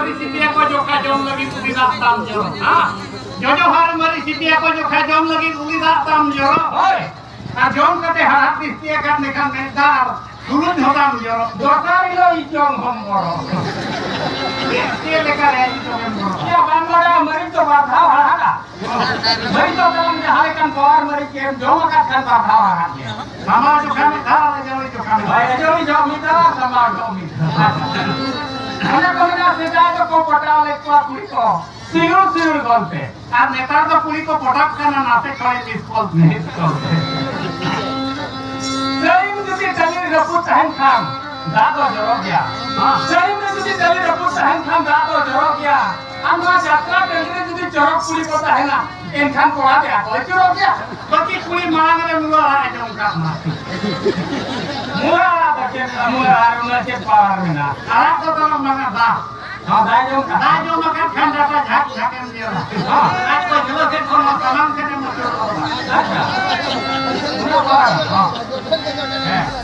मरी सिपिया को जोखा जम लगी उगी दाग ताम जरो हां जोजो हार मरी सिपिया को जोखा जम लगी उगी दाग ताम जरो होय आ जम कते हाथ दिस्तिया का नेखान नेदार दुलुन होदाम जरो दोसार इलो इजों हम मरो ये लेकर है इजों हम मरो या बांगड़ा मरी तो बाधा हाड़ा मरी तो कलम के हाले kan पावर मरी के जो का खान बाधा हाड़ा sama जो खाने था जल्दी जो खाने भाई जल्दी जो मिटा sama जो मिटा ana komina seda जो को पटा ले को सिर बोलते আর নেতার তো পুলি को पटाक खाना नाते खड़े मिस कॉल Salim যদি চালিয়ে রপুত তাহেন খাম দাদো জরো গিয়া সালিম যদি চালিয়ে রপুত তাহেন খাম দাদো জরো গিয়া আমরা যাত্রা কেন্দ্রে যদি চরক পুলি কথা है ना এনখান পড়া দেয়া তো জরো গিয়া বাকি পুলি মারাঙ্গে মুরা আজম কাম মুরা দেখে মুরা আর উনাকে পাওয়ার না আর তো তো মাঙ্গা দা हां दाजो मका खान जाता झाक झाकेम दियो हां आज को जलो से कोन तमाम के मत अच्छा मुरा हां